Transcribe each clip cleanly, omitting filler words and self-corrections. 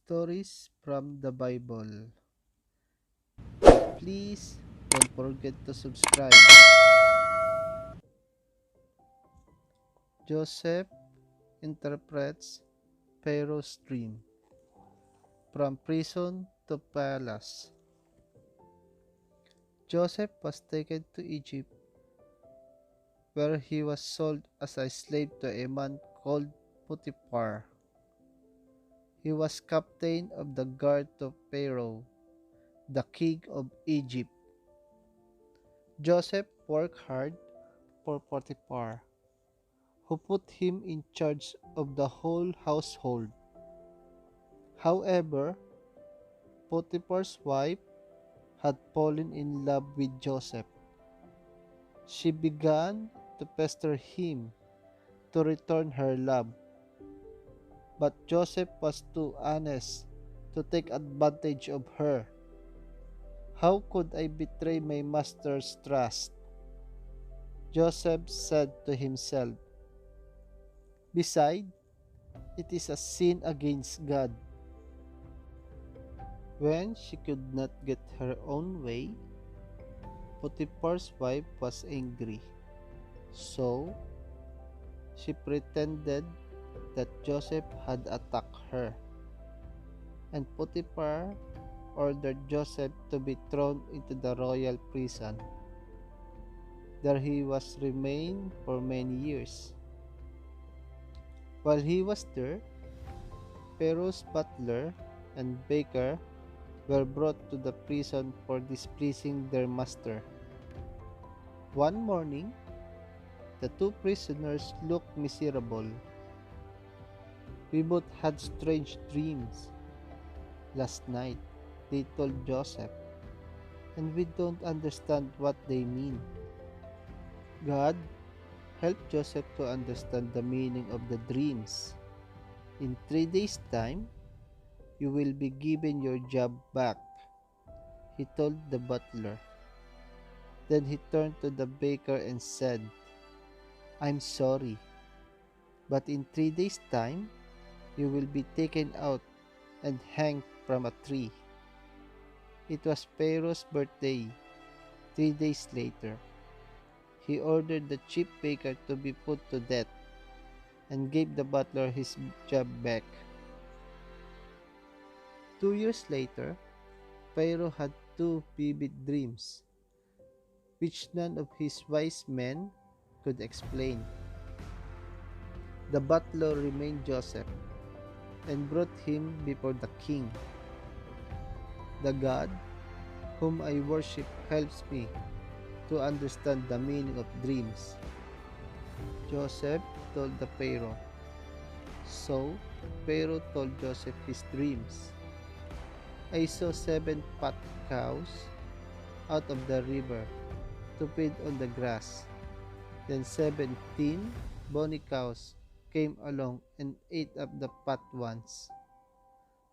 Stories from the Bible. Please don't forget to subscribe. Joseph interprets Pharaoh's dream. From prison to palace. Joseph was taken to Egypt, where he was sold as a slave to a man called Potiphar. He was captain of the guard to Pharaoh, the king of Egypt. Joseph worked hard for Potiphar, who put him in charge of the whole household. However, Potiphar's wife had fallen in love with Joseph. She began to pester him to return her love, but Joseph was too honest to take advantage of her. How could I betray my master's trust? Joseph said to himself. Besides, it is a sin against God. When she could not get her own way, Potiphar's wife was angry. So, she pretended that Joseph had attacked her, and Potiphar ordered Joseph to be thrown into the royal prison. There he was remained for many years. While he was there, Pharaoh's butler and baker were brought to the prison for displeasing their master. One morning, the two prisoners looked miserable. We both had strange dreams last night, they told Joseph, and we don't understand what they mean. God helped Joseph to understand the meaning of the dreams. In 3 days' time, you will be given your job back, he told the butler. Then he turned to the baker and said, I'm sorry, but in 3 days' time, you will be taken out and hanged from a tree. It was Pharaoh's birthday 3 days later. He ordered the chief baker to be put to death and gave the butler his job back. 2 years later, Pharaoh had two vivid dreams, which none of his wise men could explain. The butler remained Joseph and brought him before the king. The God whom I worship helps me to understand the meaning of dreams, Joseph told the Pharaoh. So Pharaoh told Joseph his dreams. I saw 7 fat cows out of the river to feed on the grass. Then 17 bony cows came along and ate up the fat ones.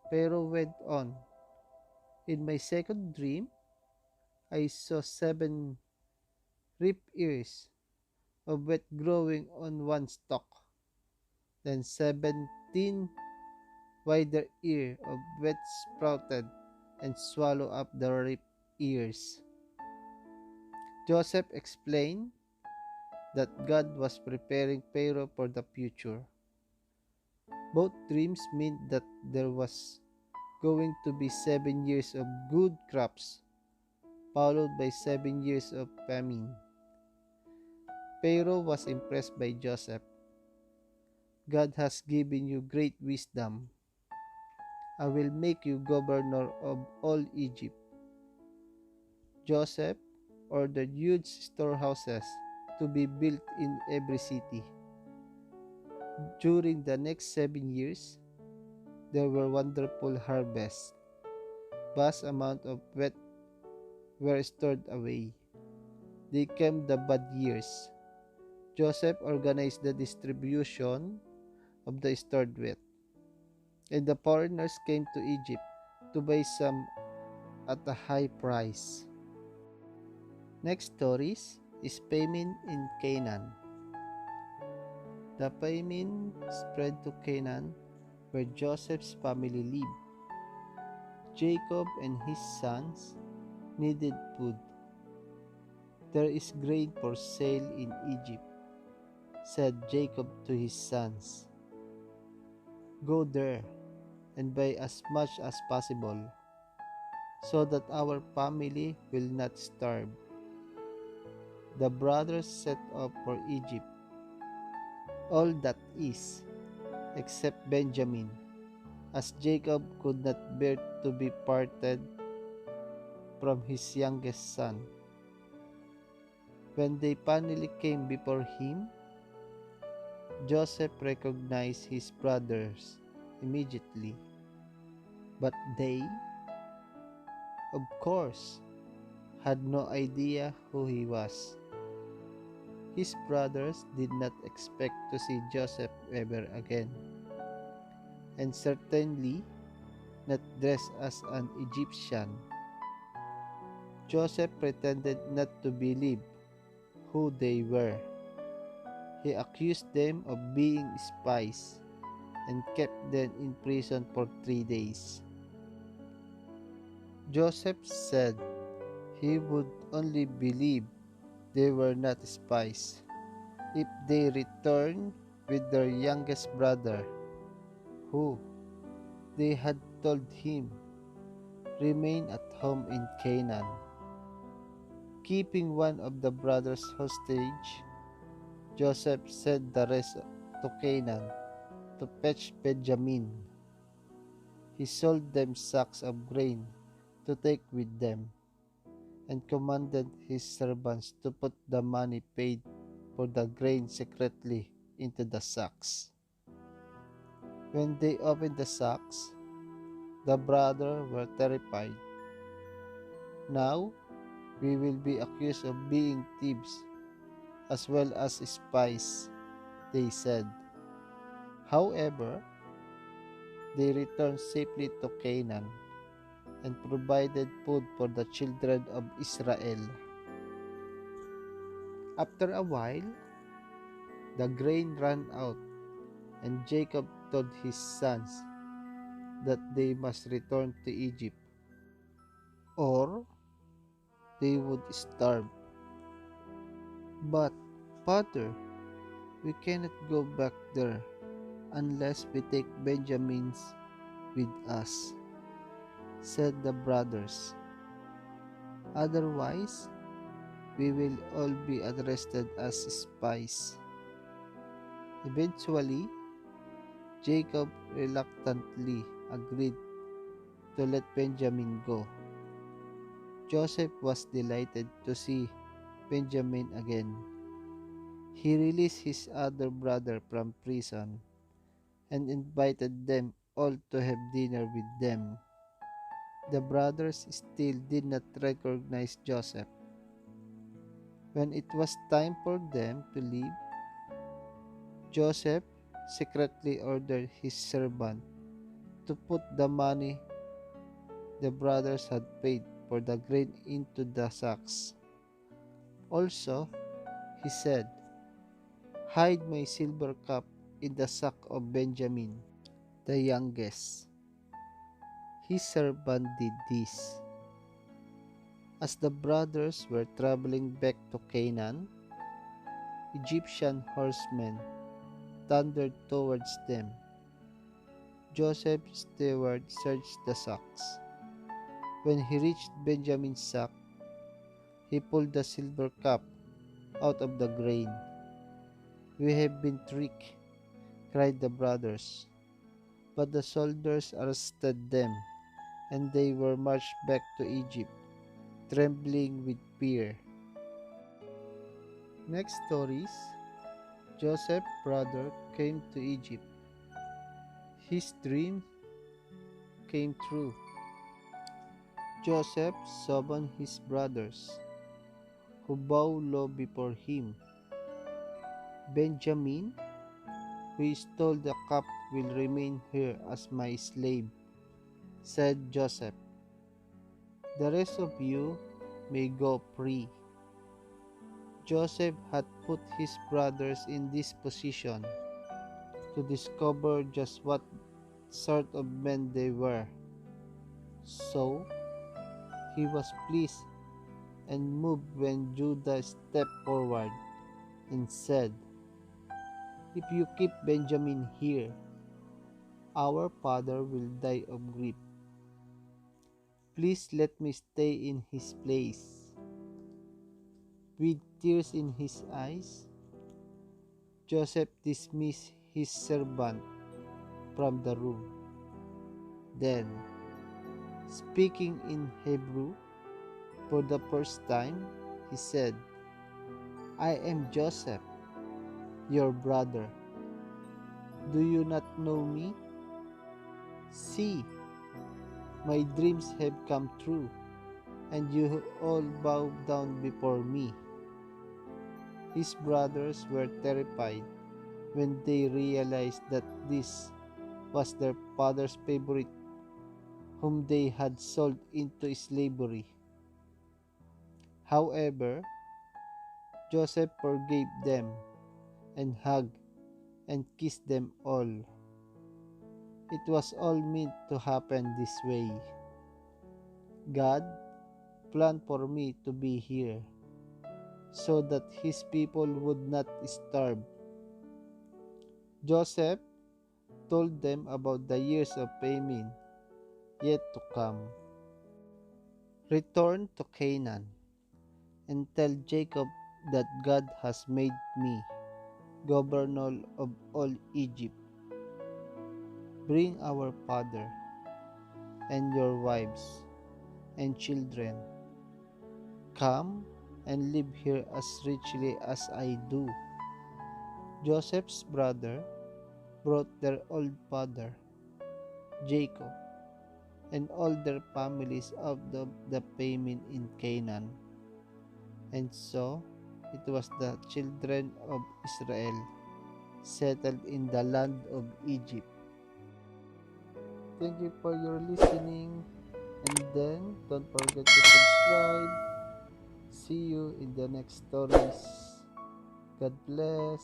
Pharaoh went on. In my second dream, I saw 7 rib ears of wheat growing on one stalk. Then 17 wider ear of wheat sprouted and swallowed up the rib ears. Joseph explained that God was preparing Pharaoh for the future. Both dreams meant that there was going to be 7 years of good crops, followed by 7 years of famine. Pharaoh was impressed by Joseph. God has given you great wisdom. I will make you governor of all Egypt. Joseph ordered huge storehouses to be built in every city. During the next 7 years, there were wonderful harvests. Vast amounts of wheat were stored away. They came the bad years. Joseph organized the distribution of the stored wheat, and the foreigners came to Egypt to buy some at a high price. Next stories is famine in Canaan. The famine spread to Canaan, where Joseph's family lived. Jacob and his sons needed food. "There is grain for sale in Egypt," said Jacob to his sons. "Go there and buy as much as possible, so that our family will not starve." The brothers set off for Egypt, all that is, except Benjamin, as Jacob could not bear to be parted from his youngest son. When they finally came before him, Joseph recognized his brothers immediately, but they, of course, had no idea who he was. His brothers did not expect to see Joseph ever again, and certainly not dressed as an Egyptian. Joseph pretended not to believe who they were. He accused them of being spies and kept them in prison for 3 days. Joseph said he would only believe they were not spies if they returned with their youngest brother, who, they had told him, remained at home in Canaan. Keeping one of the brothers hostage, Joseph sent the rest to Canaan to fetch Benjamin. He sold them sacks of grain to take with them, and commanded his servants to put the money paid for the grain secretly into the sacks. When they opened the sacks, the brothers were terrified. "Now we will be accused of being thieves as well as spies," they said. However, they returned safely to Canaan and provided food for the children of Israel. After a while, the grain ran out, and Jacob told his sons that they must return to Egypt, or they would starve. "But, father, we cannot go back there unless we take Benjamin's with us," said the brothers. "Otherwise, we will all be arrested as spies." Eventually, Jacob reluctantly agreed to let Benjamin go. Joseph was delighted to see Benjamin again. He released his other brother from prison and invited them all to have dinner with them. The brothers still did not recognize Joseph. When it was time for them to leave, Joseph secretly ordered his servant to put the money the brothers had paid for the grain into the sacks. Also, he said, "Hide my silver cup in the sack of Benjamin, the youngest." His servant did this. As the brothers were traveling back to Canaan, Egyptian horsemen thundered towards them. Joseph's steward searched the sacks. When he reached Benjamin's sack, he pulled the silver cup out of the grain. "We have been tricked," cried the brothers. But the soldiers arrested them, and they were marched back to Egypt, trembling with fear. Next stories: Joseph's brother came to Egypt. His dream came true. Joseph summoned his brothers, who bowed low before him. "Benjamin, who stole the cup, will remain here as my slave," said Joseph. "The rest of you may go free." Joseph had put his brothers in this position to discover just what sort of men they were. So he was pleased and moved when Judah stepped forward and said, "If you keep Benjamin here, our father will die of grief. Please let me stay in his place." With tears in his eyes, Joseph dismissed his servant from the room. Then, speaking in Hebrew for the first time, he said, "I am Joseph, your brother. Do you not know me? See, my dreams have come true, and you all bow down before me." His brothers were terrified when they realized that this was their father's favorite, whom they had sold into slavery. However, Joseph forgave them and hugged and kissed them all. It was all meant to happen this way. God planned for me to be here so that his people would not starve. Joseph told them about the years of famine yet to come. "Return to Canaan and tell Jacob that God has made me governor of all Egypt. Bring our father and your wives and children. Come and live here as richly as I do." Joseph's brother brought their old father, Jacob, and all their families out of the famine in Canaan. And so it was the children of Israel settled in the land of Egypt. Thank you for your listening, and then don't forget to subscribe. See you in the next stories. God bless.